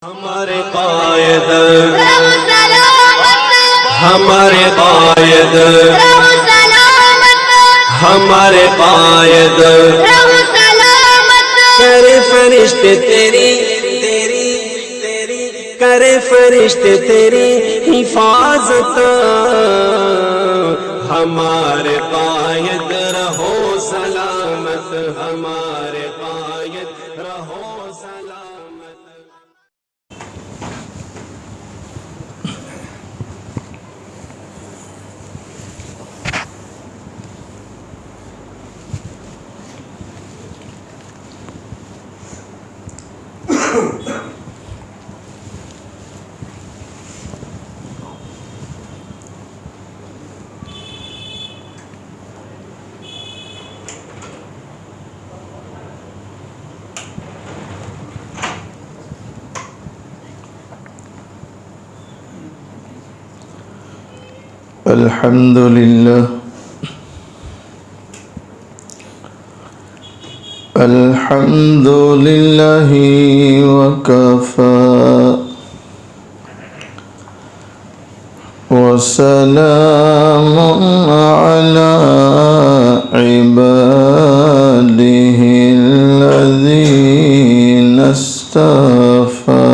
ہمارے قائد ہمارے قائد ہمارے قائد کرے فرشتے تیری کرے فرشتے تیری حفاظت ہمارے قائد رہو سلامت ہمارے قائد رہو سلامت. الحمد لله الحمد لله وكفى وسلام على عباده الذين اصطفى.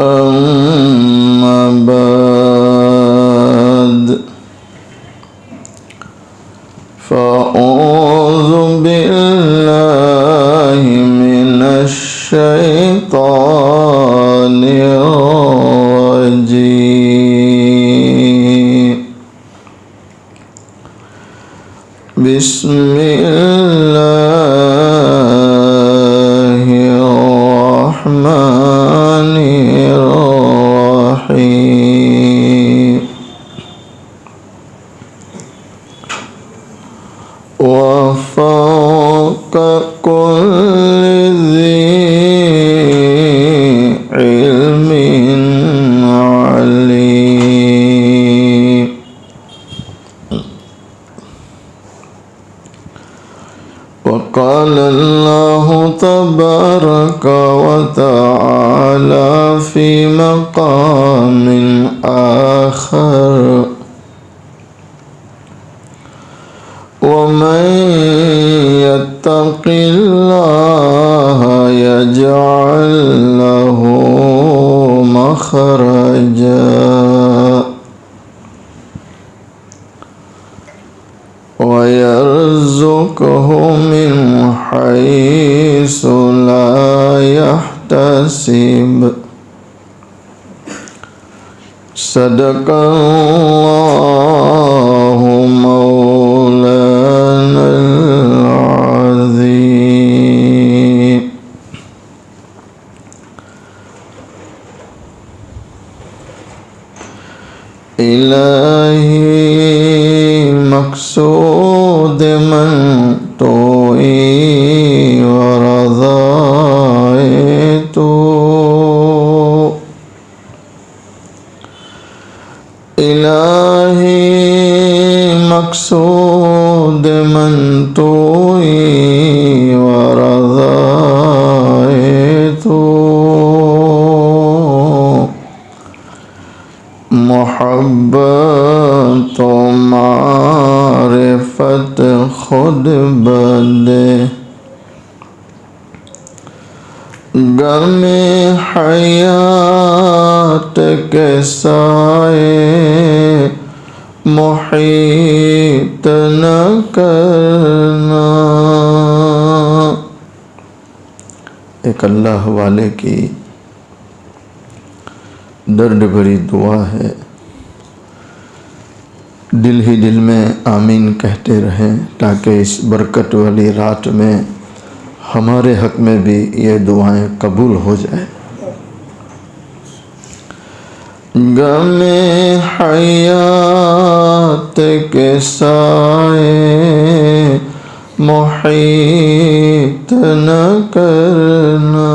أما بعد فأعوذ بالله من الشيطان الرجيم. بسم الله الرحمن الرحيم. وفوق كل ذي علم عليم. وقال الله تبارك وتعالى في مقام آخر: ومن يتق الله يجعل له مخرجا ويرزقه من حيث لا يحتسب. صدق الله مولانا العظيم. إلهي مقصود من توئی ورضائے تو. إلهي مقصود من توئی ورضائے تو. محبت و معرفت خود بدے غم حیات کے سائے محیط نہ کرنا. ایک اللہ والے کی درد بھری دعا ہے. دل ہی دل میں آمین کہتے رہیں تاکہ اس برکت والی رات میں ہمارے حق میں بھی یہ دعائیں قبول ہو جائیں. غم حیات کے سائے محیط نہ کرنا.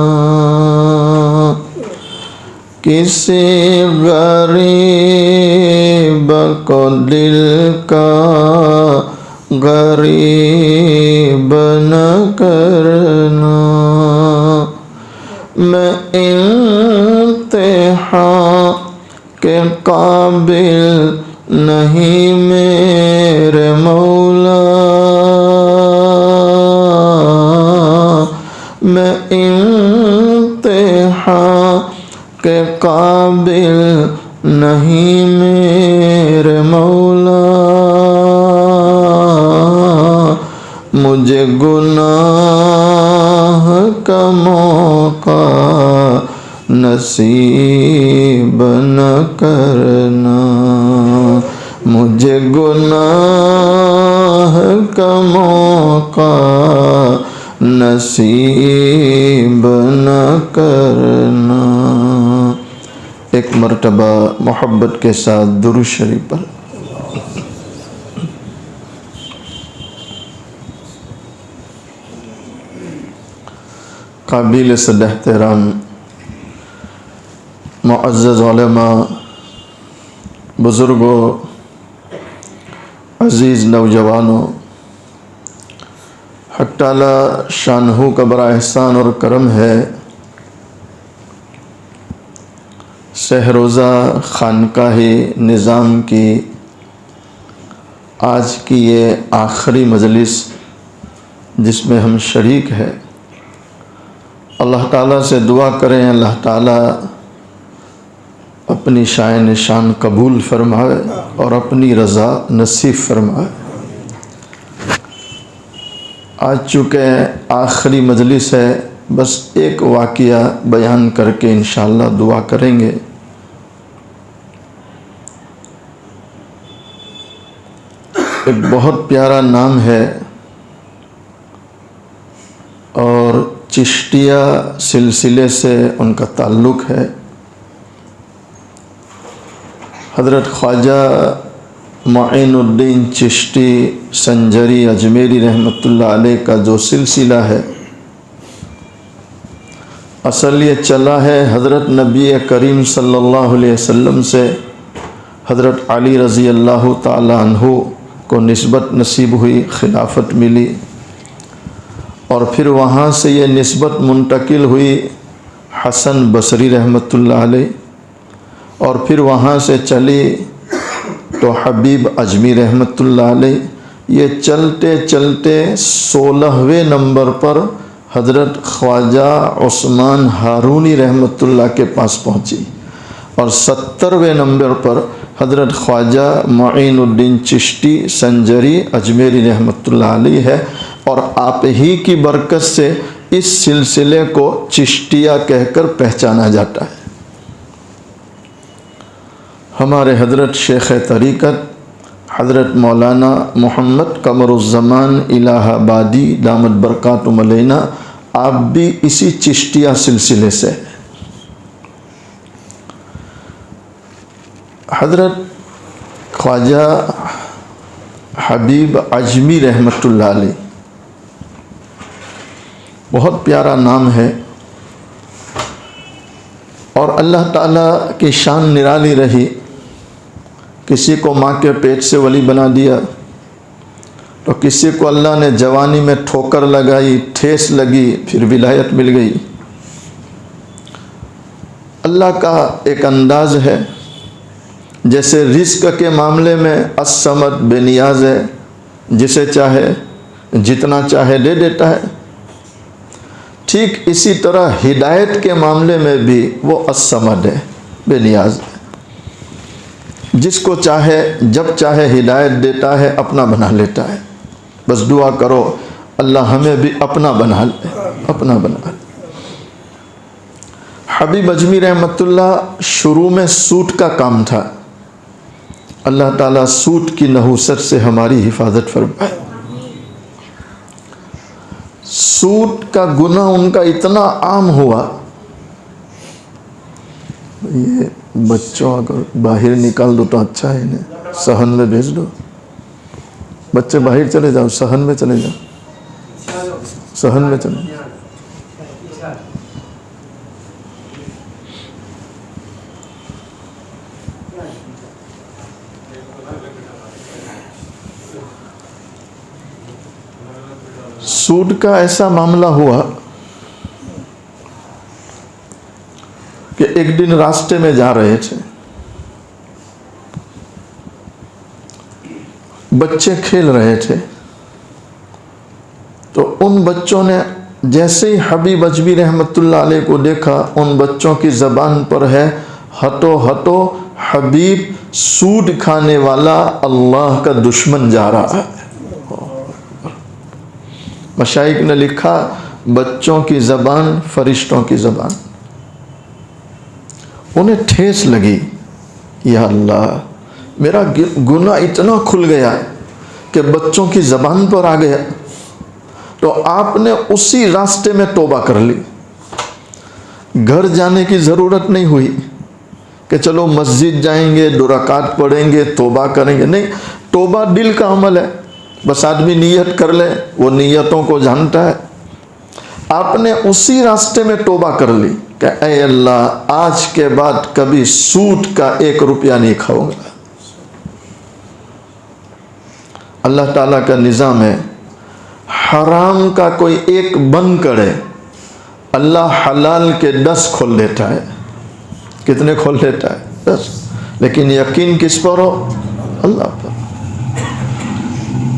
کسی غریب کو دل کا غریب نہ کرنا، میں امتحان کے قابل نہیں میرے مولا، میں امتحان کے قابل نہیں میرے مولا، مجھے گناہ کا موقع نصیب نہ کرنا، مجھے گناہ کا موقع نصیب نہ کرنا۔ ایک مرتبہ محبت کے ساتھ درود شریف پر۔ قابل صد احترام معزز علماء، بزرگوں، عزیز نوجوانوں، حق تعالی شانہ کا بڑا احسان اور کرم ہے، سہروزہ خانقاہ نظام کی آج کی یہ آخری مجلس جس میں ہم شریک ہیں، اللہ تعالیٰ سے دعا کریں اللہ تعالیٰ اپنی شائن شان قبول فرمائے اور اپنی رضا نصیب فرمائے۔ آج چونکہ آخری مجلس ہے، بس ایک واقعہ بیان کر کے انشاءاللہ دعا کریں گے۔ ایک بہت پیارا نام ہے اور چشتیہ سلسلے سے ان کا تعلق ہے۔ حضرت خواجہ معین الدین چشتی سنجری اجمیری رحمۃ اللہ علیہ کا جو سلسلہ ہے، اصل یہ چلا ہے حضرت نبی کریم صلی اللہ علیہ وسلم سے حضرت علی رضی اللہ تعالی عنہ کو نسبت نصیب ہوئی، خلافت ملی، اور پھر وہاں سے یہ نسبت منتقل ہوئی حسن بصری رحمۃ اللہ علیہ، اور پھر وہاں سے چلی تو حبیب اجمی رحمۃ اللہ علیہ، یہ چلتے چلتے 16ویں نمبر پر حضرت خواجہ عثمان ہارونی رحمۃ اللہ کے پاس پہنچی، اور 70ویں نمبر پر حضرت خواجہ معین الدین چشتی سنجری اجمیری رحمۃ اللہ علیہ ہے، اور آپ ہی کی برکت سے اس سلسلے کو چشتیہ کہہ کر پہچانا جاتا ہے۔ ہمارے حضرت شیخ طریقت حضرت مولانا محمد قمر الزمان الہ آبادی دامت برکاتہم علینا، آپ بھی اسی چشتیہ سلسلے سے۔ حضرت خواجہ حبیب اجمی رحمۃ اللہ علیہ، بہت پیارا نام ہے، اور اللہ تعالیٰ کی شان نرالی رہی، کسی کو ماں کے پیٹ سے ولی بنا دیا، تو کسی کو اللہ نے جوانی میں ٹھوکر لگائی، ٹھیس لگی، پھر ولایت مل گئی۔ اللہ کا ایک انداز ہے، جیسے رزق کے معاملے میں الصمد بے نیاز ہے، جسے چاہے جتنا چاہے دے دیتا ہے، ٹھیک اسی طرح ہدایت کے معاملے میں بھی وہ الصمد ہے، بے نیاز ہے، جس کو چاہے جب چاہے ہدایت دیتا ہے، اپنا بنا لیتا ہے۔ بس دعا کرو اللہ ہمیں بھی اپنا بنا لے، اپنا بنا لے۔ حبیب اجمی رحمۃ اللہ شروع میں سوٹ کا کام تھا، اللہ تعالیٰ سوٹ کی نحوست سے ہماری حفاظت فرمائے۔ سوٹ کا گناہ ان کا اتنا عام ہوا، یہ بچوں اگر باہر نکال دو تو اچھا ہے، انہیں صحن میں بھیج دو، بچے باہر چلے جاؤ، صحن میں چلے جاؤ، صحن میں چلے جاؤ۔ سود کا ایسا معاملہ ہوا کہ ایک دن راستے میں جا رہے تھے، بچے کھیل رہے تھے، تو ان بچوں نے جیسے ہی حبیب اجوی رحمت اللہ علیہ کو دیکھا، ان بچوں کی زبان پر ہے ہٹو ہٹو، حبیب سود کھانے والا اللہ کا دشمن جا رہا ہے۔ مشائخ نے لکھا بچوں کی زبان فرشتوں کی زبان۔ انہیں ٹھیس لگی، یا اللہ میرا گناہ اتنا کھل گیا کہ بچوں کی زبان پر آ گیا۔ تو آپ نے اسی راستے میں توبہ کر لی، گھر جانے کی ضرورت نہیں ہوئی کہ چلو مسجد جائیں گے، 2 رکعت پڑھیں گے، توبہ کریں گے، نہیں، توبہ دل کا عمل ہے، بس آدمی نیت کر لے، وہ نیتوں کو جانتا ہے۔ آپ نے اسی راستے میں توبہ کر لی کہ اے اللہ آج کے بعد کبھی سود کا 1 روپیہ نہیں کھاؤں گا۔ اللہ تعالیٰ کا نظام ہے، حرام کا کوئی ایک بند کرے، اللہ حلال کے 10 کھول دیتا ہے۔ کتنے کھول دیتا ہے؟ 10۔ لیکن یقین کس پر ہو؟ اللہ پر۔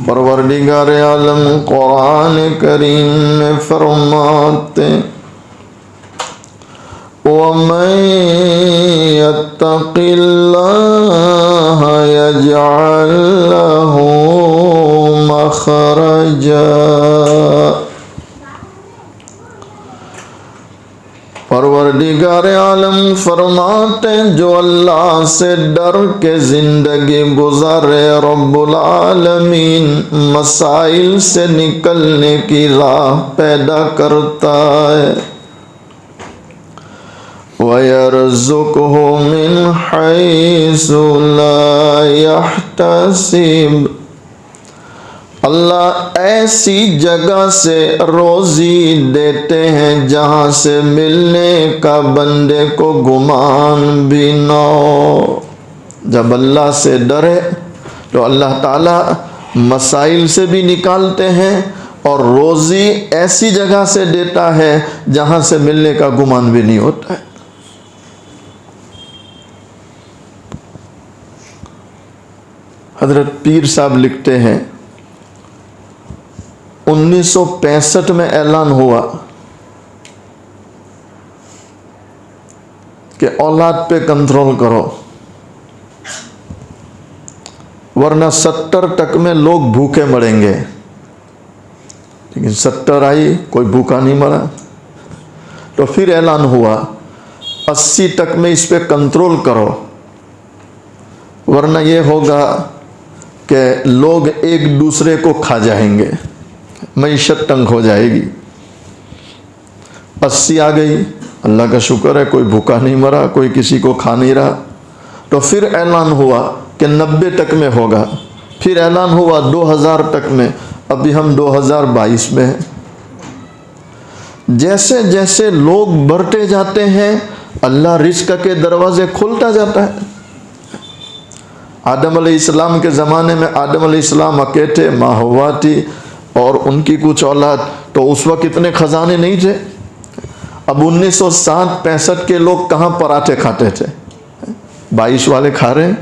پروردگار عالم قرآن کریم میں فرماتے وَمَن يَتَّقِ اللَّهَ يَجْعَل لَّهُ مَخْرَجًا۔ پروردگار عالم فرماتے جو اللہ سے ڈر کے زندگی گزارے، رب العالمین مسائل سے نکلنے کی راہ پیدا کرتا ہے۔ وَيَرْزُقْهُ مِنْ حَيْثُ لَا يَحْتَسِبُ، اللہ ایسی جگہ سے روزی دیتے ہیں جہاں سے ملنے کا بندے کو گمان بھی نہ ہو۔ جب اللہ سے ڈرے تو اللہ تعالیٰ مسائل سے بھی نکالتے ہیں اور روزی ایسی جگہ سے دیتا ہے جہاں سے ملنے کا گمان بھی نہیں ہوتا ہے۔ حضرت پیر صاحب لکھتے ہیں 1965 میں اعلان ہوا کہ اولاد پہ کنٹرول کرو، ورنہ 70 تک میں لوگ بھوکے مریں گے۔ لیکن 70 آئی، کوئی بھوکا نہیں مرا۔ تو پھر اعلان ہوا 80 تک میں اس پہ کنٹرول کرو، ورنہ یہ ہوگا کہ لوگ ایک دوسرے کو کھا جائیں گے، معیشت تنگ ہو جائے گی۔ 80 آ گئی، اللہ کا شکر ہے کوئی بھوکا نہیں مرا، کوئی کسی کو کھا نہیں رہا۔ تو پھر اعلان ہوا کہ 90 تک میں ہوگا، پھر اعلان ہوا 2000 تک میں، ابھی ہم 2022 میں ہیں۔ جیسے جیسے لوگ بڑھتے جاتے ہیں اللہ رزق کے دروازے کھولتا جاتا ہے۔ آدم علیہ السلام کے زمانے میں آدم علیہ السلام اکیلے تھے، ماں ہوا تھی اور ان کی کچھ اولاد، تو اس وقت اتنے خزانے نہیں تھے۔ اب 1960-65 کے لوگ کہاں پراٹھے کھاتے تھے؟ 22 والے کھا رہے ہیں۔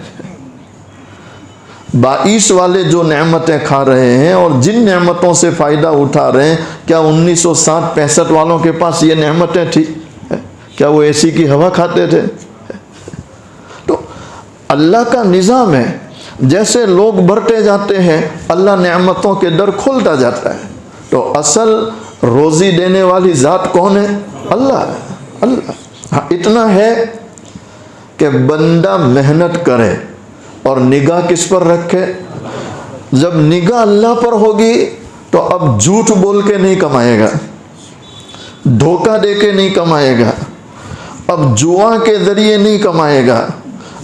22 والے جو نعمتیں کھا رہے ہیں اور جن نعمتوں سے فائدہ اٹھا رہے ہیں، کیا 1960-65 والوں کے پاس یہ نعمتیں تھی؟ کیا وہ اے سی کی ہوا کھاتے تھے؟ تو اللہ کا نظام ہے، جیسے لوگ بڑھتے جاتے ہیں اللہ نعمتوں کے در کھولتا جاتا ہے۔ تو اصل روزی دینے والی ذات کون ہے؟ اللہ ہے۔ اللہ ہاں اتنا ہے کہ بندہ محنت کرے اور نگاہ کس پر رکھے؟ جب نگاہ اللہ پر ہوگی تو اب جھوٹ بول کے نہیں کمائے گا، دھوکہ دے کے نہیں کمائے گا، اب جوا کے ذریعے نہیں کمائے گا،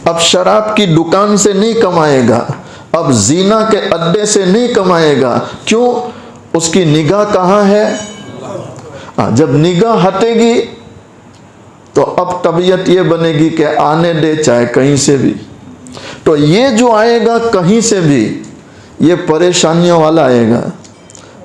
اب شراب کی دکان سے نہیں کمائے گا، اب زنا کے اڈے سے نہیں کمائے گا۔ کیوں؟ اس کی نگاہ کہاں ہے؟ جب نگاہ ہٹے گی تو اب طبیعت یہ بنے گی کہ آنے دے چاہے کہیں سے بھی۔ تو یہ جو آئے گا کہیں سے بھی، یہ پریشانیوں والا آئے گا،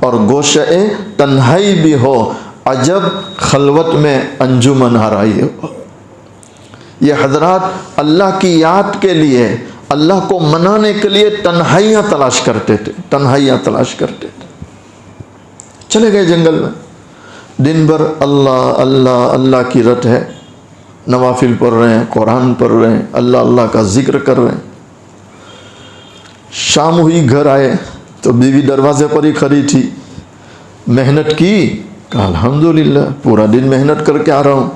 اور گوشے تنہائی بھی ہو، عجب خلوت میں انجمن آرائی ہو۔ یہ حضرات اللہ کی یاد کے لیے، اللہ کو منانے کے لیے تنہائیاں تلاش کرتے تھے، تنہائیاں تلاش کرتے تھے۔ چلے گئے جنگل میں، دن بھر اللہ اللہ اللہ کی رٹ ہے، نوافل پڑھ رہے ہیں، قرآن پڑھ رہے ہیں، اللہ اللہ کا ذکر کر رہے ہیں۔ شام ہوئی، گھر آئے تو بیوی دروازے پر ہی کھڑی تھی۔ محنت کی؟ کہا الحمدللہ، پورا دن محنت کر کے آ رہا ہوں۔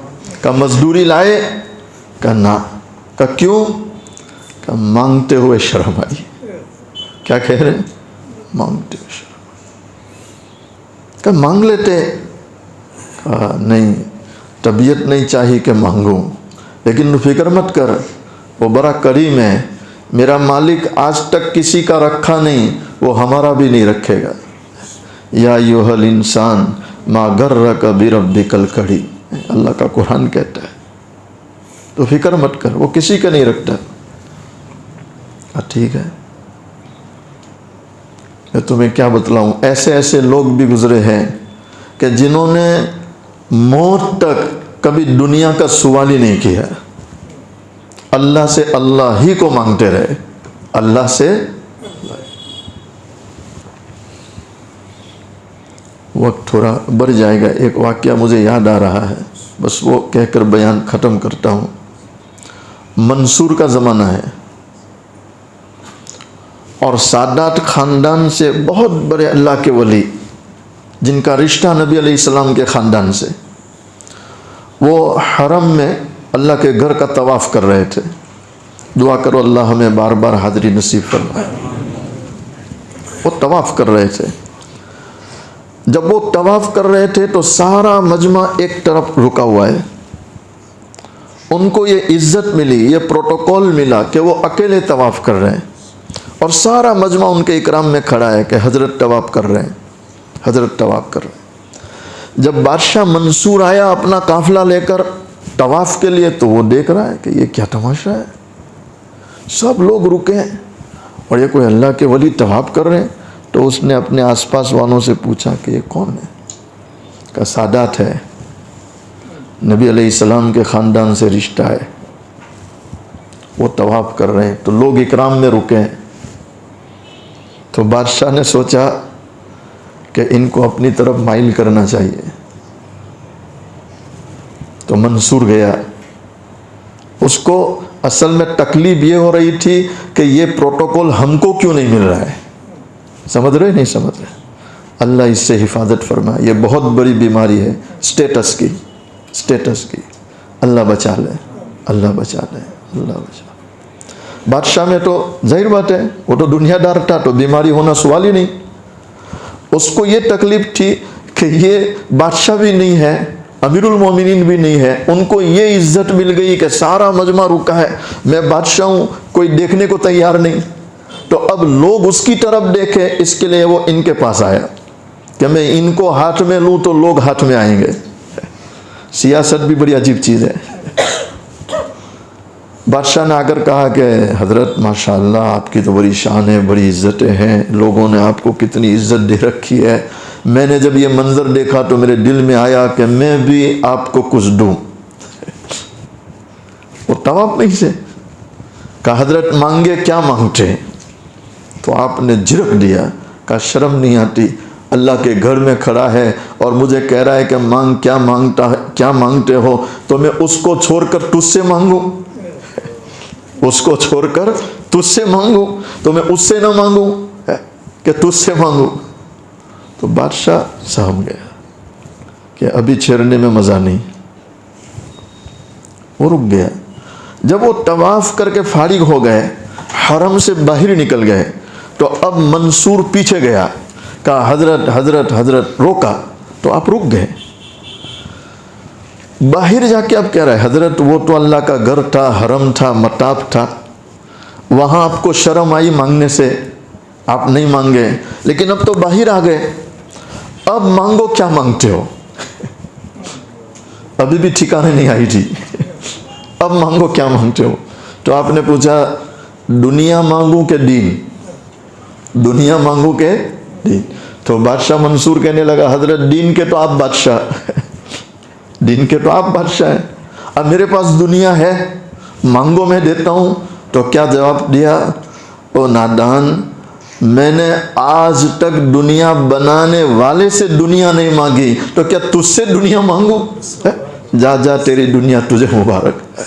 کہا مزدوری لائے؟ کہا نہ۔ کہا کیوں؟ کہا مانگتے ہوئے شرم آئی۔ کیا کہہ رہے ہیں؟ مانگتے ہوئے شرم۔ کہا مانگ لیتے؟ کہا نہیں، طبیعت نہیں چاہیے کہ مانگوں، لیکن فکر مت کر، وہ بڑا کریم ہے، میرا مالک آج تک کسی کا رکھا نہیں، وہ ہمارا بھی نہیں رکھے گا۔ یا ایھا الانسان ما غرک بربک الکریم، اللہ کا قرآن کہتا ہے، تو فکر مت کر، وہ کسی کا نہیں رکھتا۔ ٹھیک ہے، میں تمہیں کیا بتلاؤں، ایسے ایسے لوگ بھی گزرے ہیں کہ جنہوں نے موت تک کبھی دنیا کا سوال ہی نہیں کیا، اللہ سے اللہ ہی کو مانگتے رہے، اللہ سے۔ وقت تھوڑا بڑھ جائے گا، ایک واقعہ مجھے یاد آ رہا ہے، بس وہ کہہ کر بیان ختم کرتا ہوں۔ منصور کا زمانہ ہے، اور سادات خاندان سے بہت بڑے اللہ کے ولی، جن کا رشتہ نبی علیہ السلام کے خاندان سے، وہ حرم میں اللہ کے گھر کا طواف کر رہے تھے۔ دعا کرو اللہ ہمیں بار بار حاضری نصیب فرمائے۔ وہ طواف کر رہے تھے، جب وہ طواف کر رہے تھے تو سارا مجمع ایک طرف رکا ہوا ہے۔ ان کو یہ عزت ملی، یہ پروٹوکول ملا کہ وہ اکیلے طواف کر رہے ہیں، اور سارا مجمع ان کے اکرام میں کھڑا ہے کہ حضرت طواف کر رہے ہیں، حضرت طواف کر رہے ہیں۔ جب بادشاہ منصور آیا اپنا قافلہ لے کر طواف کے لیے، تو وہ دیکھ رہا ہے کہ یہ کیا تماشا ہے، سب لوگ رکے ہیں اور یہ کوئی اللہ کے ولی طواف کر رہے ہیں۔ تو اس نے اپنے آس پاس والوں سے پوچھا کہ یہ کون ہے؟ کہا سادات ہے، نبی علیہ السلام کے خاندان سے رشتہ ہے، وہ طواف کر رہے ہیں، تو لوگ اکرام میں رکے ہیں۔ تو بادشاہ نے سوچا کہ ان کو اپنی طرف مائل کرنا چاہیے، تو منصور گیا۔ اس کو اصل میں تکلیف یہ ہو رہی تھی کہ یہ پروٹوکول ہم کو کیوں نہیں مل رہا ہے، سمجھ رہے نہیں سمجھ رہے؟ اللہ اس سے حفاظت فرمائے، یہ بہت بڑی بیماری ہے اسٹیٹس کی، اسٹیٹس کی۔ اللہ بچا لے، اللہ بچا لے، اللہ بچا لے۔ بادشاہ میں تو ظاہر بات ہے، وہ تو دنیا دار تھا، تو بیماری ہونا سوال ہی نہیں۔ اس کو یہ تکلیف تھی کہ یہ بادشاہ بھی نہیں ہے، امیر المومنین بھی نہیں ہے، ان کو یہ عزت مل گئی کہ سارا مجمع رکا ہے، میں بادشاہ ہوں، کوئی دیکھنے کو تیار نہیں۔ تو اب لوگ اس کی طرف دیکھے، اس کے لیے وہ ان کے پاس آیا کہ میں ان کو ہاتھ میں لوں تو لوگ ہاتھ میں آئیں گے۔ سیاست بھی بڑی عجیب چیز ہے۔ بادشاہ نے آ کر کہا کہ حضرت ماشاءاللہ آپ کی تو بڑی شان ہے، بڑی عزتیں ہیں، لوگوں نے آپ کو کتنی عزت دے رکھی ہے، میں نے جب یہ منظر دیکھا تو میرے دل میں آیا کہ میں بھی آپ کو کچھ دوں۔ وہ طواف نہیں سے کہا حضرت مانگے، کیا مانگتے؟ تو آپ نے جھڑک دیا، کہا شرم نہیں آتی، اللہ کے گھر میں کھڑا ہے اور مجھے کہہ رہا ہے کہ مانگ، کیا مانگتا ہے، کیا مانگتے ہو؟ تو میں اس کو چھوڑ کر تجھ سے مانگوں، اس کو چھوڑ کر تجھ سے مانگوں، تو میں اس سے نہ مانگوں کہ تجھ سے مانگوں؟ تو بادشاہ سہم گیا کہ ابھی چھیڑنے میں مزہ نہیں، وہ رک گیا۔ جب وہ طواف کر کے فارغ ہو گئے، حرم سے باہر نکل گئے، تو اب منصور پیچھے گیا، کہا حضرت حضرت حضرت، روکا تو آپ رک گئے۔ باہر جا کے اب کہہ رہا ہے حضرت وہ تو اللہ کا گھر تھا، حرم تھا، مطاف تھا، وہاں آپ کو شرم آئی مانگنے سے، آپ نہیں مانگے، لیکن اب تو باہر آ گئے، اب مانگو، کیا مانگتے ہو؟ ابھی بھی ٹھکانے نہیں آئی تھی، اب مانگو کیا مانگتے ہو؟ تو آپ نے پوچھا دنیا مانگوں کہ دین، دنیا مانگوں کہ دین؟ تو بادشاہ منصور کہنے لگا حضرت دین کے تو آپ بادشاہ دین کے تو آپ بادشاہ ہیں، اب میرے پاس دنیا ہے، مانگو میں دیتا ہوں۔ تو کیا جواب دیا؟ او نادان، میں نے آج تک دنیا بنانے والے سے دنیا نہیں مانگی، تو کیا تجھ سے دنیا مانگوں؟ جا جا تیری دنیا تجھے مبارک۔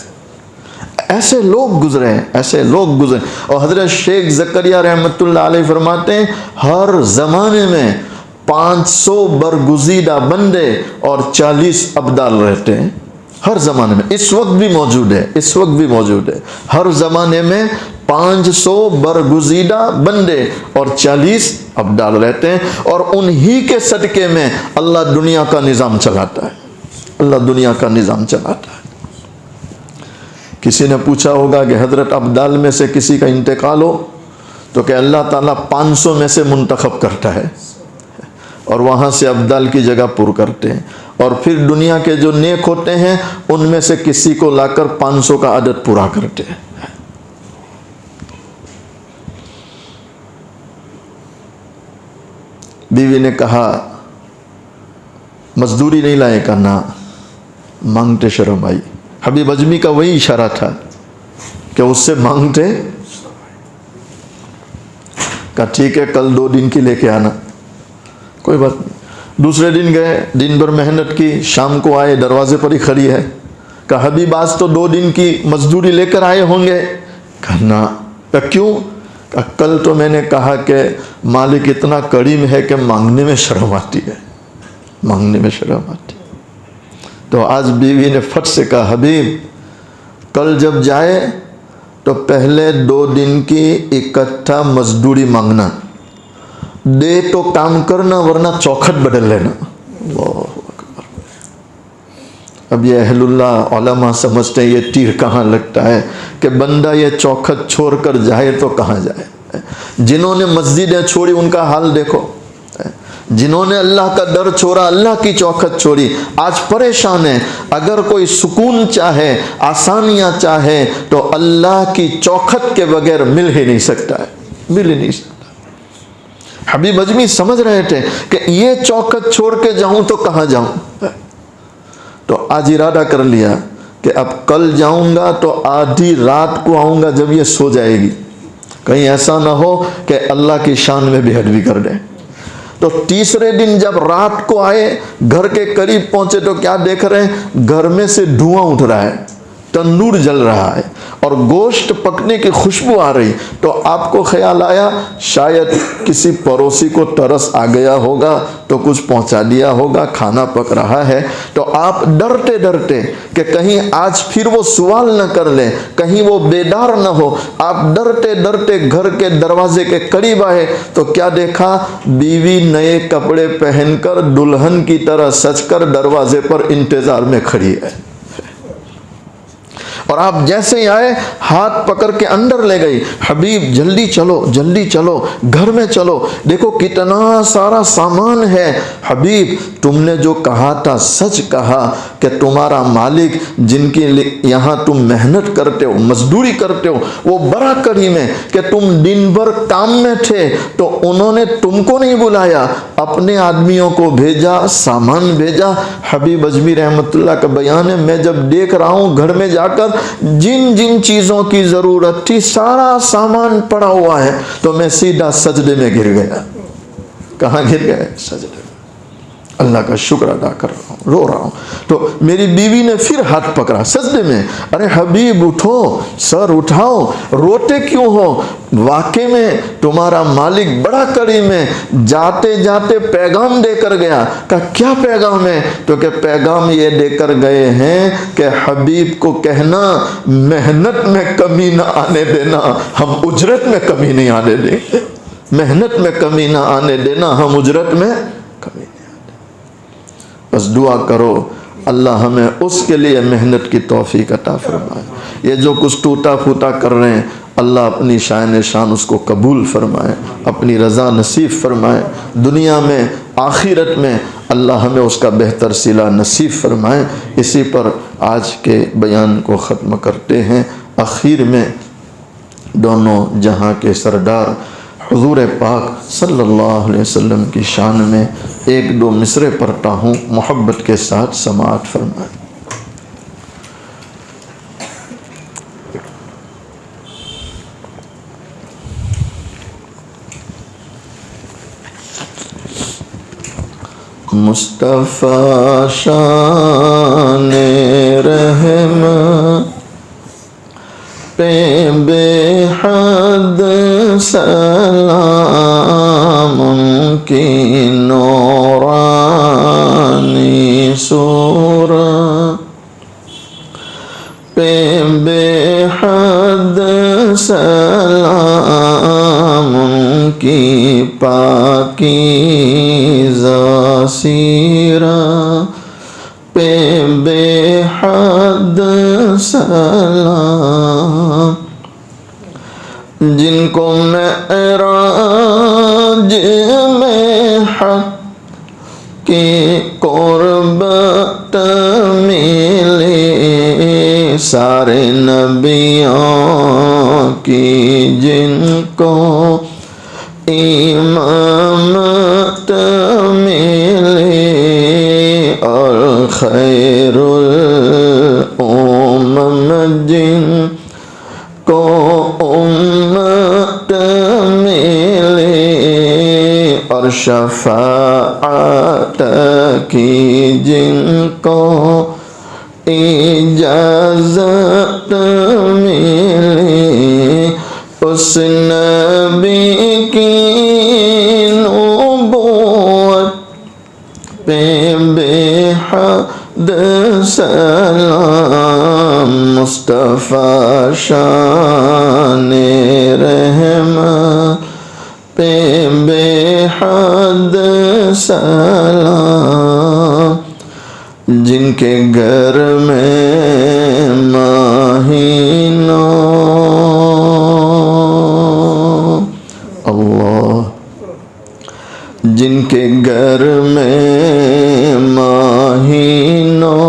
ایسے لوگ گزرے ہیں، ایسے لوگ گزرے۔ اور حضرت شیخ زکریا رحمۃ اللہ علیہ فرماتے ہیں ہر زمانے میں 500 برگزیدہ بندے اور 40 ابدال رہتے ہیں، ہر زمانے میں۔ اس وقت بھی موجود ہے، اس وقت بھی موجود ہے۔ ہر زمانے میں 500 برگزیدہ بندے اور 40 ابدال رہتے ہیں، اور انہی کے صدقے میں اللہ دنیا کا نظام چلاتا ہے، اللہ دنیا کا نظام چلاتا ہے۔ کسی نے پوچھا ہوگا کہ حضرت ابدال میں سے کسی کا انتقال ہو تو کہ اللہ تعالیٰ 500 میں سے منتخب کرتا ہے اور وہاں سے ابدال کی جگہ پر کرتے ہیں، اور پھر دنیا کے جو نیک ہوتے ہیں ان میں سے کسی کو لا کر 500 کا عدد پورا کرتے ہیں۔ بیوی نے کہا مزدوری نہیں لائے، کرنا مانگتے شرم آئی۔ حبیب اجمی کا وہی اشارہ تھا کہ اس سے مانگتے، کہا ٹھیک ہے کل 2 دن کی لے کے آنا، کوئی بات نہیں۔ دوسرے دن گئے، دن بھر محنت کی، شام کو آئے دروازے پر ہی کھڑی ہے۔ کہا حبیب آج تو 2 دن کی مزدوری لے کر آئے ہوں گے؟ کہا نا۔ کہا کیوں؟ کہا کل تو میں نے کہا کہ مالک اتنا کریم ہے کہ مانگنے میں شرم آتی ہے، مانگنے میں شرم آتی ہے۔ تو آج بیوی نے فٹ سے کہا حبیب کل جب جائے تو پہلے 2 دن کی اکٹھا مزدوری مانگنا، دے تو کام کرنا ورنہ چوکھٹ بدل لینا۔ اللہ اکبر۔ اب یہ اہل اللہ علماء سمجھتے ہیں یہ تیر کہاں لگتا ہے کہ بندہ یہ چوکھٹ چھوڑ کر جائے تو کہاں جائے۔ جنہوں نے مسجدیں چھوڑی ان کا حال دیکھو، جنہوں نے اللہ کا در چھوڑا، اللہ کی چوکھٹ چھوڑی، آج پریشان ہیں۔ اگر کوئی سکون چاہے، آسانیاں چاہے تو اللہ کی چوکھٹ کے بغیر مل ہی نہیں سکتا ہے، مل ہی نہیں سکتا۔ حبیب اجمی سمجھ رہے تھے کہ یہ چوکھٹ چھوڑ کے جاؤں تو کہاں جاؤں، تو آج ارادہ کر لیا کہ اب کل جاؤں گا تو آدھی رات کو آؤں گا جب یہ سو جائے گی، کہیں ایسا نہ ہو کہ اللہ کی شان میں بے ادبی کر دیں۔ تو تیسرے دن جب رات کو آئے، گھر کے قریب پہنچے تو کیا دیکھ رہے ہیں؟ گھر میں سے دھواں اٹھ رہا ہے، تندور جل رہا ہے اور گوشت پکنے کی خوشبو آ رہی۔ تو آپ کو خیال آیا شاید کسی پڑوسی کو ترس آ گیا ہوگا تو کچھ پہنچا دیا ہوگا، کھانا پک رہا ہے۔ تو آپ ڈرتے ڈرتے کہ کہیں آج پھر وہ سوال نہ کر لے، کہیں وہ بیدار نہ ہو، آپ ڈرتے ڈرتے گھر کے دروازے کے قریب آئے تو کیا دیکھا؟ بیوی نئے کپڑے پہن کر دلہن کی طرح سج کر دروازے پر انتظار میں کھڑی ہے، اور آپ جیسے ہی آئے ہاتھ پکڑ کے اندر لے گئی، حبیب جلدی چلو جلدی چلو، گھر میں چلو، دیکھو کتنا سارا سامان ہے۔ حبیب تم نے جو کہا تھا سچ کہا کہ تمہارا مالک جن کی یہاں تم محنت کرتے ہو، مزدوری کرتے ہو، وہ بڑا کریم ہے کہ تم دن بھر کام میں تھے تو انہوں نے تم کو نہیں بلایا، اپنے آدمیوں کو بھیجا، سامان بھیجا۔ حبیب اجمی رحمۃ اللہ کا بیان ہے میں جب دیکھ رہا ہوں گھر میں جا کر جن جن چیزوں کی ضرورت تھی سارا سامان پڑا ہوا ہے تو میں سیدھا سجدے میں گر گیا۔ کہاں گر گئے؟ سجدے میں۔ اللہ کا شکر ادا کر رہا ہوں، رو رہا ہوں۔ تو میری بیوی نے پھر ہاتھ پکڑا سجدے میں، ارے حبیب اٹھو، سر اٹھاؤ، روتے کیوں ہو؟ واقعے میں تمہارا مالک بڑا کریم ہے، جاتے جاتے پیغام دے کر گیا۔ کہا کیا پیغام ہے؟ تو کہ پیغام یہ دے کر گئے ہیں کہ حبیب کو کہنا محنت میں کمی نہ آنے دینا، ہم اجرت میں کمی نہیں آنے دیں گے، محنت میں کمی نہ آنے دینا، ہم اجرت میں کمی نہیں۔ بس دعا کرو اللہ ہمیں اس کے لیے محنت کی توفیق عطا فرمائے۔ یہ جو کچھ ٹوٹا پھوٹا کر رہے ہیں اللہ اپنی شان شان اس کو قبول فرمائے، اپنی رضا نصیب فرمائے، دنیا میں آخرت میں اللہ ہمیں اس کا بہتر صلہ نصیب فرمائے۔ اسی پر آج کے بیان کو ختم کرتے ہیں۔ اخیر میں دونوں جہاں کے سردار حضور پاک صلی اللہ علیہ وسلم کی شان میں ایک دو مصرے پڑھتا ہوں، محبت کے ساتھ سماعت فرمائیں۔ مصطفیٰ شان رحمت پہ بے حد سلام، ان کی نورانی صورت پہ بے حد سلام، ان کی پاکیزہ سیرت پہ بے حد سلام، جن کو معراج میں حق کی قربت ملی، سارے نبیوں کی جن کو امامت ملی، اور خیر الامم جن کو امت ملی، اور شفاعت کی جن کو اجازت ملی، اس نبی کی نبوت پہ بے حد سلام، مصطفیٰ شان رحمت پہ بے حد سلام، جن کے گھر میں مہینوں اللہ، جن کے گھر میں مہینوں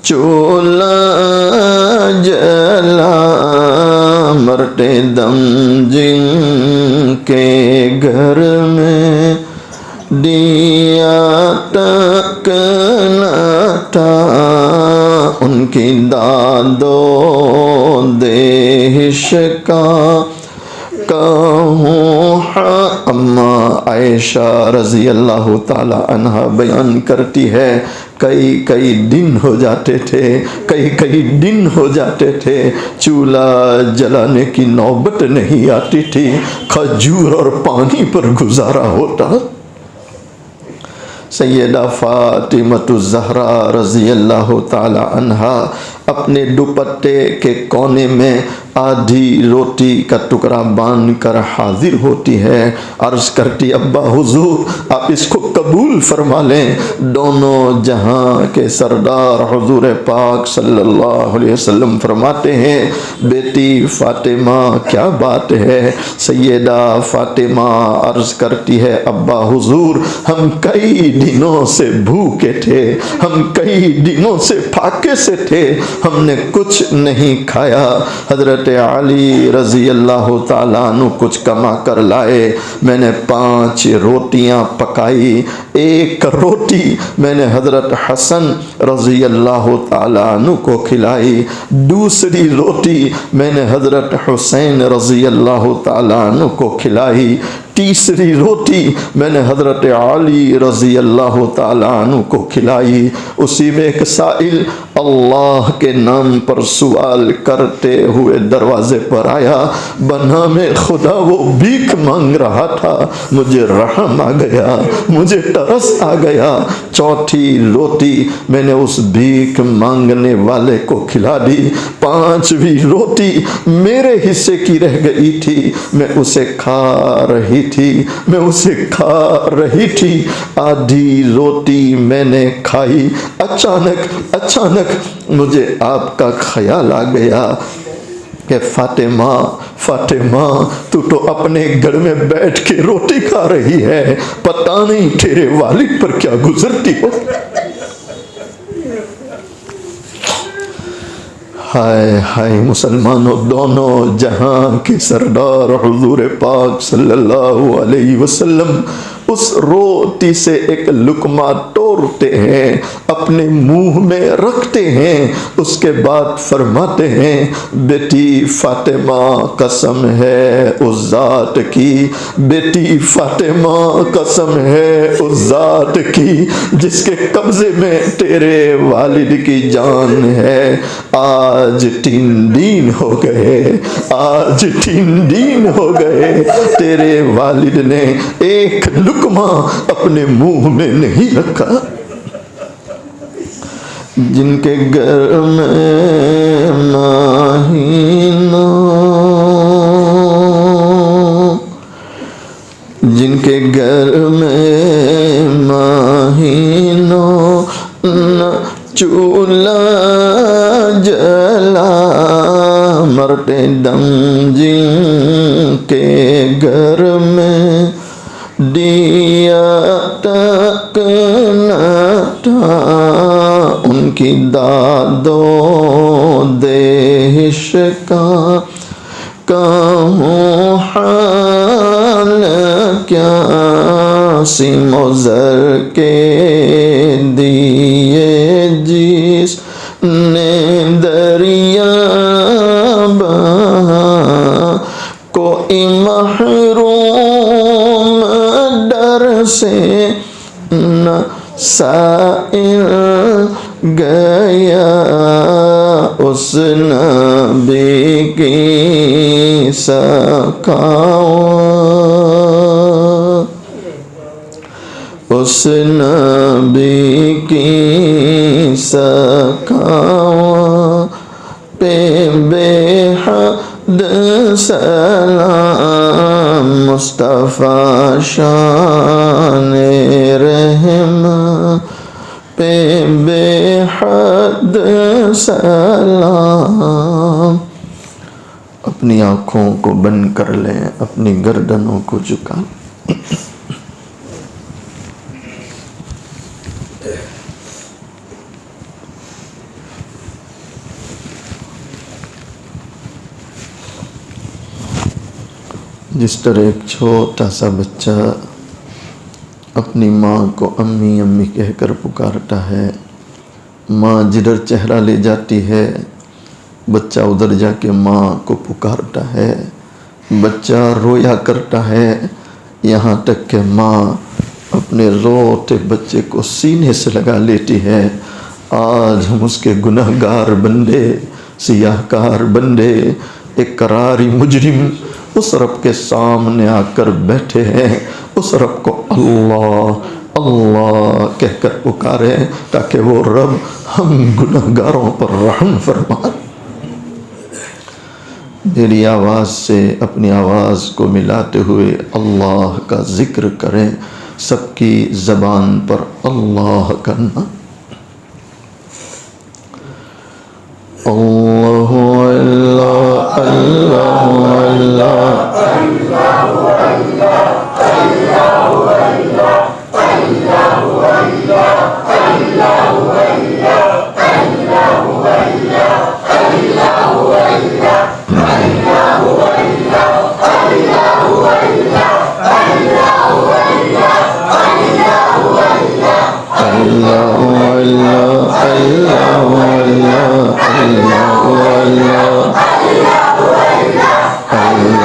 چولہا جلا، مرتے دم جن کے گھر میں دیا تک نہ تھا، ان کی داد و دہش کا کہوں اما عائشہ رضی اللہ تعالی عنہ بیان کرتی ہے، کئی دن ہو جاتے تھے، کئی دن ہو جاتے تھے، چولہا جلانے کی نوبت نہیں آتی تھی، کھجور اور پانی پر گزارا ہوتا۔ سیدہ فاطمہ الزہرا رضی اللہ تعالی عنہا اپنے دوپٹے کے کونے میں آدھی روٹی کا ٹکڑا باندھ کر حاضر ہوتی ہے، عرض کرتی ابا حضور آپ اس کو قبول فرما لیں۔ دونوں جہاں کے سردار حضور پاک صلی اللہ علیہ وسلم فرماتے ہیں بیٹی فاطمہ کیا بات ہے؟ سیدہ فاطمہ عرض کرتی ہے ابا حضور ہم کئی دنوں سے بھوکے تھے، ہم کئی دنوں سے پھاکے سے تھے، ہم نے کچھ نہیں کھایا۔ حضرت علی رضی اللہ تعالیٰ عنہ کچھ کما کر لائے، میں نے 5 روٹیاں پکائی، ایک روٹی میں نے حضرت حسن رضی اللہ تعالیٰ عنہ کو کھلائی، دوسری روٹی میں نے حضرت حسین رضی اللہ تعالیٰ عنہ کو کھلائی، تیسری روٹی میں نے حضرت علی رضی اللہ تعالیٰ عنہ کو کھلائی۔ اسی میں ایک سائل اللہ کے نام پر سوال کرتے ہوئے دروازے پر آیا، بنام خدا وہ بھیک مانگ رہا تھا، مجھے رحم آ گیا، مجھے ترس آ گیا، چوتھی روٹی میں نے اس بھیک مانگنے والے کو کھلا دی، 5ویں روٹی میرے حصے کی رہ گئی تھی، میں اسے کھا رہی تھی، آدھی روٹی میں نے کھائی، اچانک مجھے آپ کا خیال آ گیا کہ فاطمہ تو اپنے گھر میں بیٹھ کے روٹی کھا رہی ہے، پتہ نہیں تیرے والد پر کیا گزرتی ہو۔ ہائے ہائے مسلمانوں، دونوں جہاں کے سردار حضور پاک صلی اللہ علیہ وسلم اس روٹی سے ایک لقمہ توڑتے ہیں، اپنے منہ میں رکھتے ہیں، اس کے بعد فرماتے ہیں بیٹی فاطمہ قسم ہے اس ذات کی، بیٹی فاطمہ قسم ہے اس ذات کی جس کے قبضے میں تیرے والد کی جان ہے، آج 3 دن ہو گئے، آج 3 دن ہو گئے، تیرے والد نے ایک لقمہ اپنے منہ میں نہیں رکھا۔ جن کے گھر میں مہینوں، جن کے گھر میں مہینوں نہ چولہا جلا، مرتے دم جن کے گھر میں دیا تک نہ تھا، ان کی داد و دہش کا کہوں حال کیا، سیم و زر کے دیے جس نے دریا بہا، کوئی محروم در سے نہ سائر گیا، اس نبی کی سخاوت، اس نبی کی سخاوت پہ بے حد سلام، مصطفیٰ شان رحمت پہ بے حد سلام۔ اپنی آنکھوں کو بند کر لیں، اپنی گردنوں کو جھکا لیں۔ جس طرح ایک چھوٹا سا بچہ اپنی ماں کو امی امی کہہ کر پکارتا ہے، ماں جدھر چہرہ لے جاتی ہے بچہ ادھر جا کے ماں کو پکارتا ہے، بچہ رویا کرتا ہے، یہاں تک کہ ماں اپنے روتے بچے کو سینے سے لگا لیتی ہے۔ آج ہم اس کے گناہ گار بندے، سیاہ کار بندے، ایک قراری مجرم اس رب کے سامنے آ کر بیٹھے ہیں، اس رب کو اللہ اللہ کہہ کر پکارے تاکہ وہ رب ہم گناہ گاروں پر رحم فرمائے۔ میری آواز سے اپنی آواز کو ملاتے ہوئے اللہ کا ذکر کریں، سب کی زبان پر اللہ کرنا۔ اللہ اللہ اللہ لا الہ الا اللہ، لا الہ الا اللہ، لا الہ الا اللہ، لا الہ الا اللہ، لا الہ الا اللہ،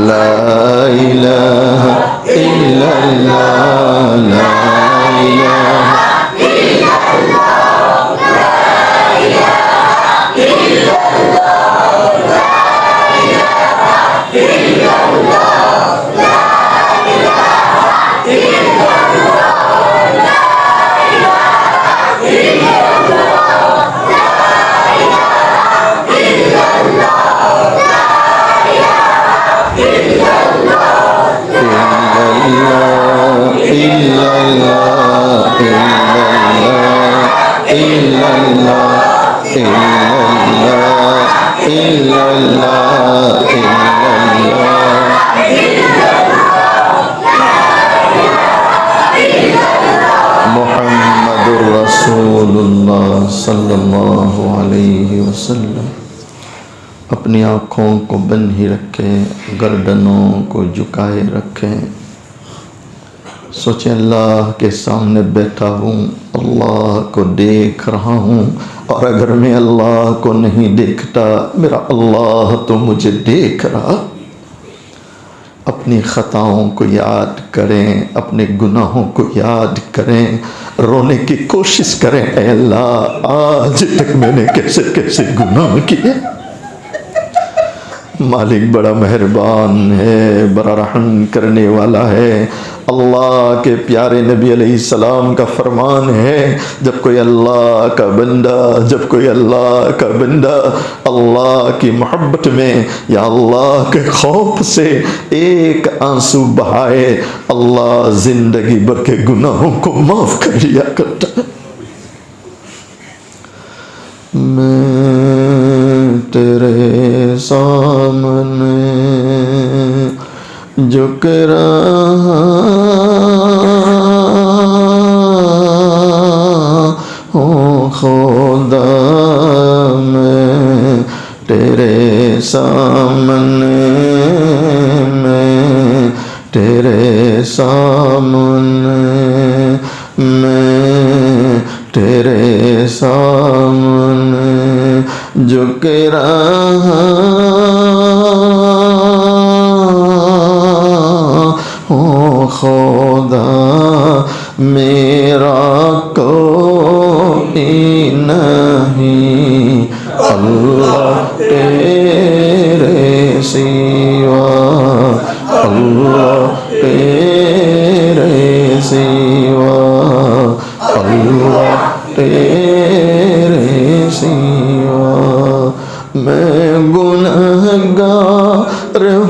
لا الہ الا اللہ، لا الہ الا اللہ، إلا الله إلا الله محمد رسول اللہ صلی اللہ علیہ وسلم۔ اپنی آنکھوں کو بند ہی رکھیں، گردنوں کو جھکائے رکھیں، سوچیں اللہ کے سامنے بیٹھا ہوں، اللہ کو دیکھ رہا ہوں، اور اگر میں اللہ کو نہیں دیکھتا میرا اللہ تو مجھے دیکھ رہا۔ اپنی خطاؤں کو یاد کریں، اپنے گناہوں کو یاد کریں، رونے کی کوشش کریں، اے اللہ آج تک میں نے کیسے کیسے گناہ کیے۔ مالک بڑا مہربان ہے، بڑا رحم کرنے والا ہے۔ اللہ کے پیارے نبی علیہ السلام کا فرمان ہے، جب کوئی اللہ کا بندہ اللہ کی محبت میں یا اللہ کے خوف سے ایک آنسو بہائے، اللہ زندگی بھر کے گناہوں کو معاف کر دیا کرتا ہے۔ میں تیرے سامنے جھک رہا ہوں خدا، میں تیرے سامنے، میں تیرے سامنے، میں تیرے سامنے جھک رہا ہوں خدا، میرا کوئی نہیں اللہ تیرے سوا، اللہ تیرے سوا، اللہ تیرے سوا۔ میں گنہگار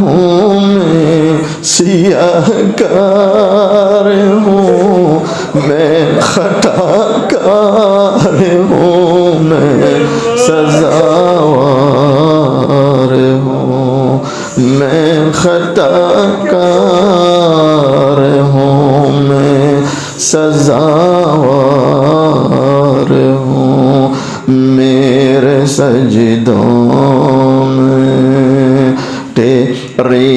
ہوں، میں سیاہ کار ہوں، میں خطا کار ہوں، میں سزاوار ہوں، میں خطا کار ہوں، میں سزاوار ہوں، میرے سجدوں میں تیری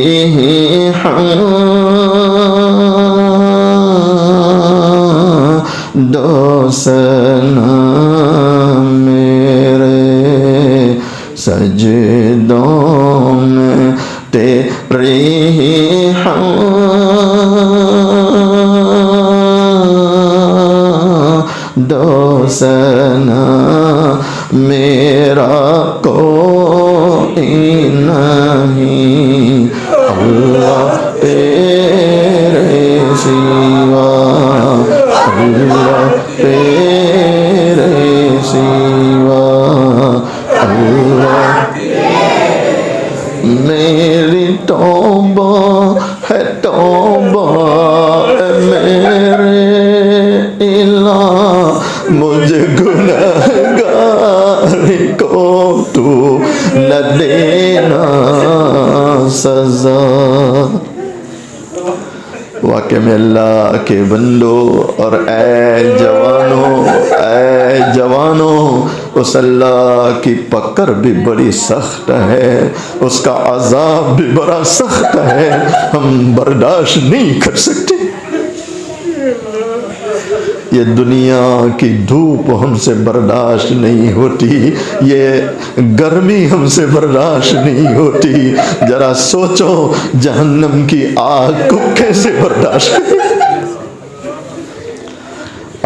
حمد سنا، میرے سجدوں میں تیری حمد سنا، میرا کوئی نہیں اللہ تیرے سوا، اللہ تیرے سوا، اللہ میری توبہ ہے توبہ میرے الہ، مجھے گنہگار کو تو نہ دینا سزا۔ واقع میں اللہ کے بندو اور اے جوانوں، اس اللہ کی پکڑ بھی بڑی سخت ہے، اس کا عذاب بھی بڑا سخت ہے، ہم برداشت نہیں کر سکتے۔ یہ دنیا کی دھوپ ہم سے برداشت نہیں ہوتی، یہ گرمی ہم سے برداشت نہیں ہوتی، ذرا سوچو جہنم کی آگ کو کیسے برداشت کریں۔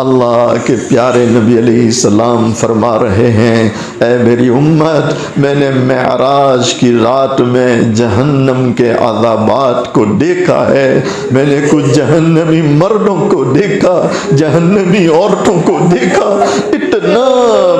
اللہ کے پیارے نبی علیہ السلام فرما رہے ہیں، اے میری امت، میں نے معراج کی رات میں جہنم کے عذابات کو دیکھا ہے، میں نے کچھ جہنمی مردوں کو دیکھا، جہنمی عورتوں کو دیکھا، اتنے اتنا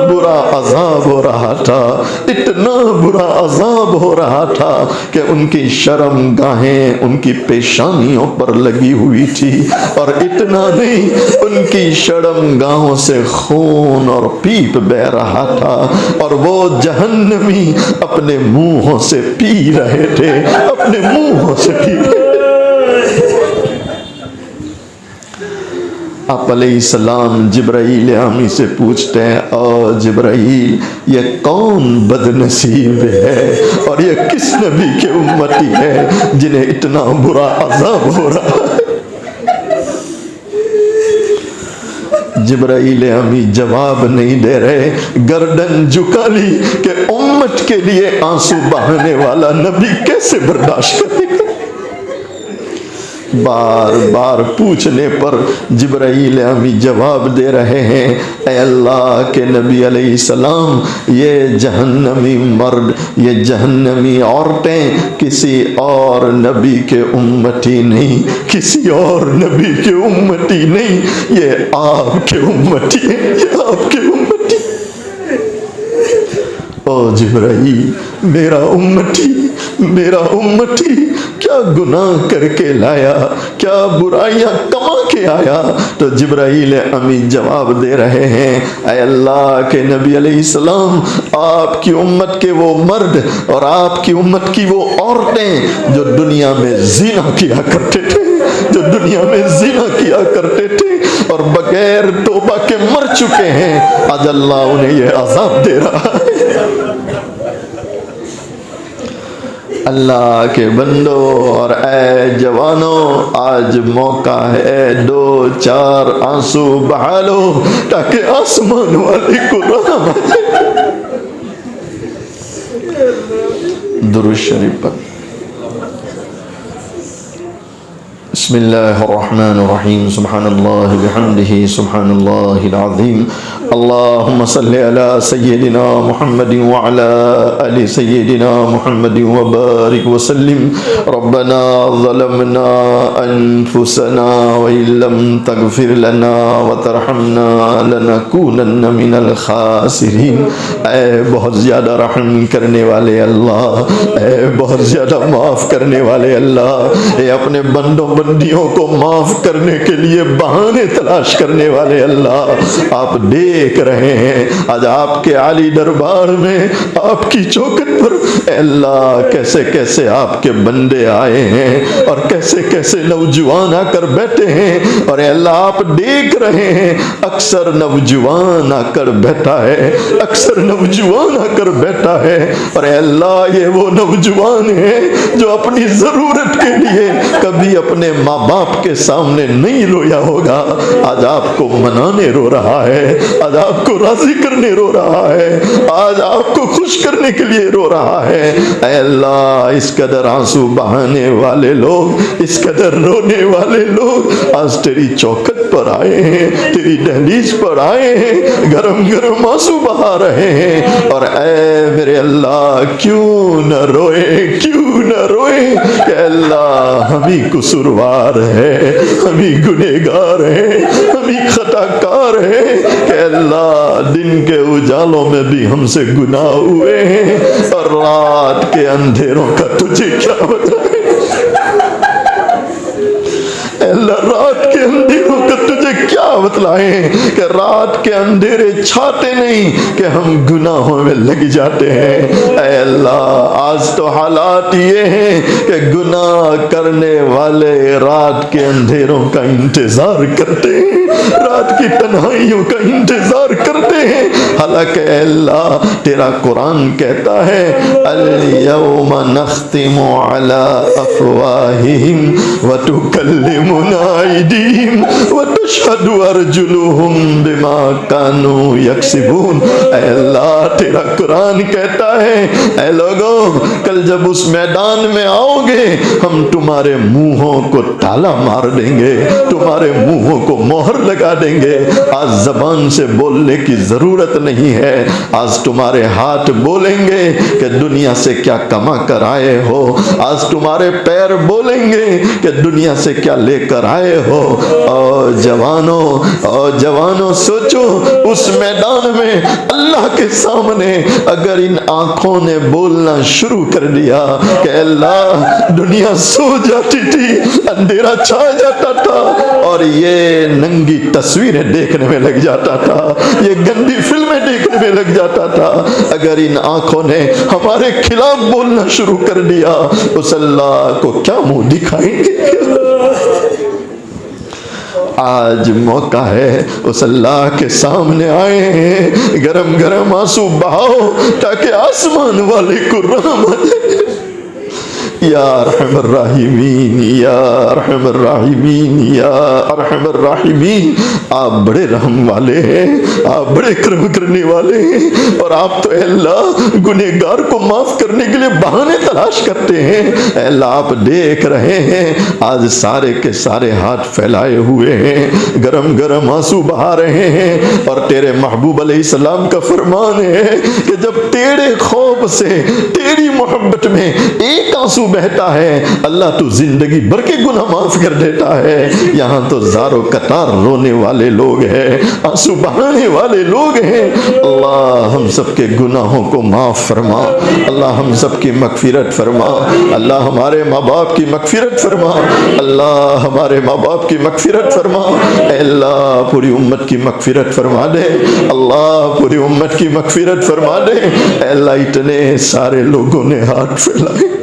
برا عذاب ہو رہا تھا، اتنا برا عذاب ہو رہا تھا کہ ان کی شرم گاہیں ان کی پیشانیوں پر لگی ہوئی تھی، اور اتنا نہیں، ان کی شرم گاہوں سے خون اور پیپ بہ رہا تھا، اور وہ جہنمی اپنے منہوں سے پی رہے تھے، اپنے منہوں سے پی رہے تھے۔ آپ علیہ السلام جبرائیل امی سے پوچھتے ہیں، او جبرائیل، یہ کون بد نصیب ہے اور یہ کس نبی کے امتی ہے جنہیں اتنا برا عذاب ہو رہا ہے؟ جبرائیل امی جواب نہیں دے رہے، گردن جھکا لی کہ امت کے لیے آنسو بہانے والا نبی کیسے برداشت کرے گا؟ بار بار پوچھنے پر جبرائیل امی جواب دے رہے ہیں، اے اللہ کے نبی علیہ السلام، یہ جہنمی مرد، یہ جہنمی عورتیں کسی اور نبی کے امتی نہیں، کسی اور نبی کے امتی نہیں، یہ آپ کے امتی ہیں، یہ آپ کے امتی۔ او جبرائیل، میرا امتی، میرا امتی کیا گناہ کر کے لایا، کیا برائیاں کما کے آیا؟ تو جبرائیل امی جواب دے رہے ہیں، اے اللہ کے نبی علیہ السلام، آپ کی امت کے وہ مرد اور آپ کی امت کی وہ عورتیں جو دنیا میں زنا کیا کرتے تھے، جو دنیا میں زنا کیا کرتے تھے اور بغیر توبہ کے مر چکے ہیں، آج اللہ انہیں یہ عذاب دے رہا ہے۔ اللہ کے بندو اور اے جوانوں، آج موقع ہے، دو چار آنسو بہا لو تاکہ آسمان والے کو رحم آئے۔ درود شریف پر بسم اللہ الرحمن الرحیم، سبحان اللہ بحمدہ، سبحان اللہ العظیم، اللہم صلی علی سیدنا محمد وعلی آل سیدنا محمد وبارک وسلم۔ ربنا ظلمنا انفسنا وإن لم تغفر لنا وترحمنا لنکونن من الخاسرین۔ اے بہت زیادہ رحم کرنے والے اللہ، اے بہت زیادہ معاف کرنے والے اللہ، اے اپنے بندوں بندیوں کو معاف کرنے کے لیے بہانے تلاش کرنے والے اللہ، آپ دیکھ رہے ہیں آج آپ کے عالی دربار میں، آپ کی چوکھٹ پر، اے اللہ کیسے کیسے آپ کے بندے آئے ہیں اور کیسے کیسے نوجوان آ کر بیٹھے ہیں، اور اے اللہ آپ دیکھ رہے ہیں اکثر نوجوان آ کر بیٹھا ہے، اکثر نوجوان آ کر بیٹھا ہے، اور اے اللہ یہ وہ نوجوان ہیں جو اپنی ضرورت کے لیے کبھی اپنے ماں باپ کے سامنے نہیں رویا ہوگا، آج آپ کو منانے رو رہا ہے، آج آپ کو راضی کرنے رو رہا ہے، آج آپ کو خوش کرنے کے لیے رو رہا ہے۔ اے اللہ اس قدر آنسو بہانے والے لوگ، اس قدر رونے والے لوگ آج تیری چوکھٹ پر آئے ہیں، تیری دہلیز پر آئے ہیں، گرم گرم آنسو بہا رہے ہیں، اور اے میرے اللہ کیوں نہ روئے، کیوں نہ روئے کہ اللہ ہمیں قصوروار ہے، ہمیں گنہگار ہیں، ہمیں خطا کار ہیں، کہ اللہ دن کے اجالوں میں بھی ہم سے گناہ ہوئے ہیں، اور رات کے اندھیروں کا تجھے کیا بتائیں؟ اے اللہ رات کے اندھیروں کا تجھے کیا بتلائیں کہ رات کے اندھیرے چھاتے نہیں کہ ہم گناہوں میں لگ جاتے ہیں۔ اے اللہ آج تو حالات یہ ہیں کہ گناہ کرنے والے رات کے اندھیروں کا انتظار کرتے ہیں، رات کی تنہائیوں کا انتظار کرتے ہیں، حالانکہ اے اللہ تیرا قرآن کہتا ہے اليوم نختم على افواہہم وتکلمنا ایدیہم وتشہد ارجلہم بما کانوا یکسبون۔ اے اللہ تیرا قرآن کہتا ہے اے لوگوں کل جب اس میدان میں آؤ گے ہم تمہارے منہوں کو تالا مار دیں گے، تمہارے منہوں کو مہر مہر لگا دیں گے. آج زبان سے بولنے کی ضرورت نہیں ہے. آج تمہارے ہاتھ بولیں گے کہ دنیا سے کیا کما کر آئے ہو. آج تمہارے پیر بولیں گے کہ دنیا سے کیا لے کر آئے ہو. اور جوانوں سوچو اس میدان میں اللہ کے سامنے اگر ان آنکھوں نے بولنا شروع کر دیا کہ اللہ دنیا سو جاتی تھی, اندھیرا چھا جاتا تھا اور یہ ننگی تصویریں دیکھنے میں لگ جاتا تھا, یہ گندی فلمیں دیکھنے میں لگ جاتا تھا, اگر ان آنکھوں نے ہمارے خلاف بولنا شروع کر دیا اس اللہ کو کیا منہ دکھائیں گے. آج موقع ہے اس اللہ کے سامنے آئے ہیں, گرم گرم آنسو بہاؤ تاکہ آسمان والے کو رحم آ جائے. یا ارحم الراحمین, یا ارحم الراحمین, یا ارحم الراحمین. آپ بڑے رحم والے ہیں, آپ بڑے کرم کرنے والے ہیں, اور آپ تو اے اللہ گنہگار کو معاف کرنے کے لیے بہانے تلاش کرتے ہیں. اے اللہ آپ دیکھ رہے ہیں آج سارے کے سارے ہاتھ پھیلائے ہوئے ہیں, گرم گرم آنسو بہا رہے ہیں, اور تیرے محبوب علیہ السلام کا فرمان ہے کہ جب تیرے خوف سے تیری محبت میں ایک آنسو بہتا ہے اللہ تو زندگی بھر کے گناہ معاف کر دیتا ہے. یہاں تو زاروں قطار رونے والے لوگ ہیں, آنسو بہانے والے لوگ ہیں. اللہ ہم سب کے گناہوں کو معاف فرما, اللہ ہم سب کی مغفرت فرما, اللہ ہمارے ماں باپ کی مغفرت فرما, اللہ ہمارے ماں باپ کی مغفرت فرما. اے اللہ پوری امت کی مغفرت فرما دے, اللہ پوری امت کی مغفرت فرما دے. اے اللہ اتنے سارے لوگوں نے ہاتھ پھیلائے,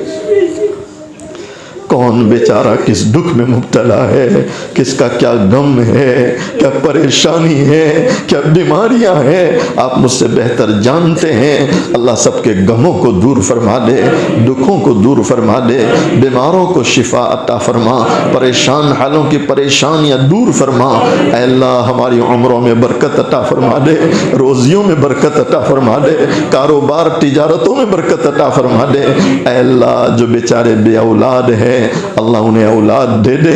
کون بیچارہ کس دکھ میں مبتلا ہے, کس کا کیا غم ہے, کیا پریشانی ہے, کیا بیماریاں ہیں, آپ مجھ سے بہتر جانتے ہیں. اللہ سب کے غموں کو دور فرما دے, دکھوں کو دور فرما دے, بیماروں کو شفا عطا فرما, پریشان حالوں کی پریشانیاں دور فرما. اے اللہ ہماری عمروں میں برکت عطا فرما دے, روزیوں میں برکت عطا فرما دے, کاروبار تجارتوں میں برکت عطا فرما دے. اے اللہ جو بیچارے بے اولاد ہیں اللہ انہیں اولاد دے دے,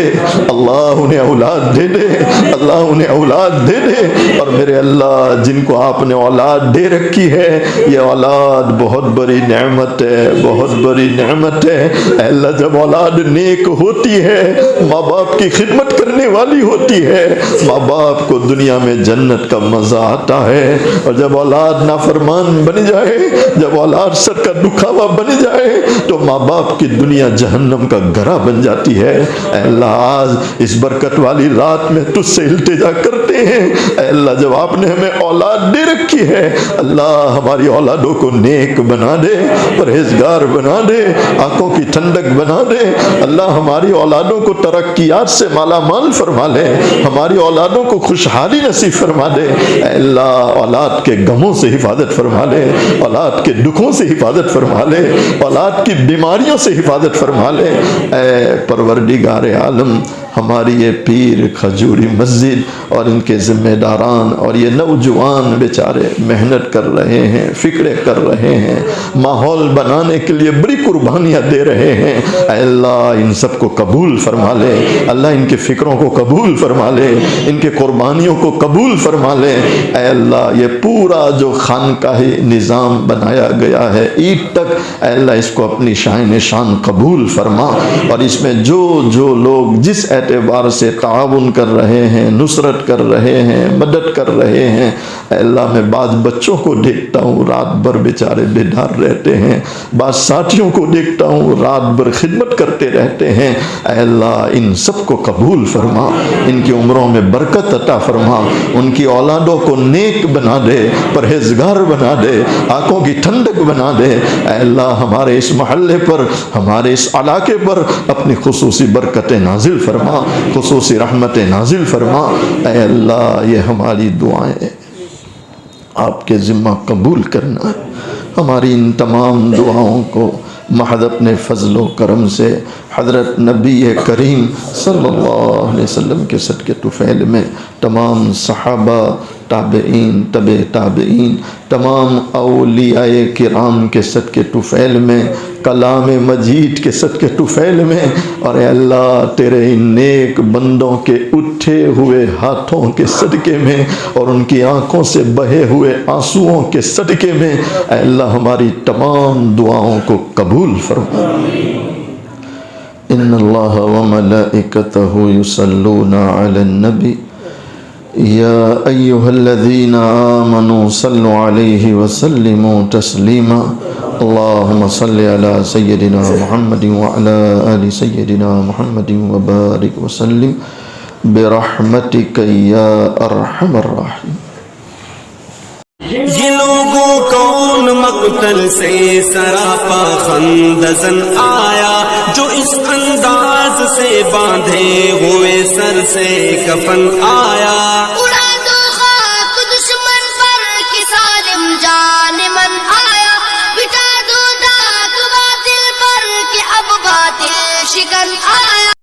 اللہ انہیں اولاد دے دے, اللہ انہیں اولاد دے دے. اور میرے اللہ جن کو آپ نے اولاد دے رکھی ہے یہ اولاد بہت بڑی نعمت ہے, بہت بڑی نعمت ہے. اے اللہ جب اولاد نیک ہوتی ہے, ماں باپ کی خدمت کرنے والی ہوتی ہے, ماں باپ کو دنیا میں جنت کا مزہ آتا ہے, اور جب اولاد نافرمان بن جائے, جب اولاد سر کا دکھاوا بن جائے تو ماں باپ کی دنیا جہنم کا گھرا بن جاتی ہے. اے اللہ آج اس برکت والی رات میں تجھ سے التجا کرتے ہیں, اے اللہ جب آپ نے ہمیں اولاد دے رکھی ہے اللہ ہماری اولادوں کو نیک بنا دے, پرہیزگار بنا دے, آنکھوں کی ٹھنڈک بنا دے. اللہ ہماری اولادوں کو ترقیات سے مالا مال فرما لے, ہماری اولادوں کو خوشحالی نصیب فرما دے. اے اللہ اولاد کے غموں سے حفاظت فرما لے, اولاد کے دکھوں سے حفاظت فرما لے, اولاد کی بیماریوں سے حفاظت فرما لے. اے پروردگار عالم ہماری یہ پیر کھجوری مسجد اور ان کے ذمہ داران اور یہ نوجوان بیچارے محنت کر رہے ہیں, فکریں کر رہے ہیں, ماحول بنانے کے لیے بڑی قربانیاں دے رہے ہیں. اے اللہ ان سب کو قبول فرما لے, اللہ ان کے فکروں کو قبول فرما لے, ان کے قربانیوں کو قبول فرما لے. اے اللہ یہ پورا جو خانقاہی نظام بنایا گیا ہے عید تک, اے اللہ اس کو اپنی شائن شان قبول فرما, اور اس میں جو لوگ جس اعتبار سے تعاون کر رہے ہیں, نصرت کر رہے ہیں, مدد کر رہے ہیں. اے اللہ میں بعض بچوں کو دیکھتا ہوں رات بھر بیچارے بیدار رہتے ہیں, بعض ساتھیوں کو دیکھتا ہوں رات بھر خدمت کرتے رہتے ہیں. اے اللہ ان سب کو قبول فرما, ان کی عمروں میں برکت عطا فرما, ان کی اولادوں کو نیک بنا دے, پرہیزگار بنا دے, آنکھوں کی ٹھنڈک بنا دے. اے اللہ ہمارے اس محلے پر, ہمارے اس علاقے پر اپنی خصوصی برکتیں نازل فرما, خصوصی رحمتیں نازل فرما. اے اللہ یہ ہماری دعائیں آپ کے ذمہ قبول کرنا. ہماری ان تمام دعاؤں کو محض اپنے فضل و کرم سے حضرت نبی کریم صلی اللہ علیہ وسلم کے صدقے طفیل میں تمام صحابہ, تابعین, تابعین, تمام اولیاء کرام کے صدقے طفیل میں کلام مجید کے صدقے طفیل میں، اور اے اللہ تیرے ان نیک بندوں کے اٹھے ہوئے ہاتھوں کے صدقے میں اور ان کی آنکھوں سے بہے ہوئے آنسوؤں کے صدقے میں اے اللہ ہماری تمام دعاؤں کو قبول فرما۔ ان اللہ وملائکتہ یصلون علی النبی یا ایہا الذین آمنوا صلوا علیہ وسلموا تسلیما اللہم صل علی سیدنا محمد وعلی آل سیدنا محمد وبارک وسلم برحمتک یا ارحم الراحمین۔ یہ لوگوں کو ان مقتل سے سراپا خندزن آیا، جو اس انداز سے باندھے ہوئے سر سے کفن آیا۔ اڑا دو خاک دشمن پر کہ ظالم جان من آیا، مٹا دو داغ باطل پر کہ اب باطل شکن آیا۔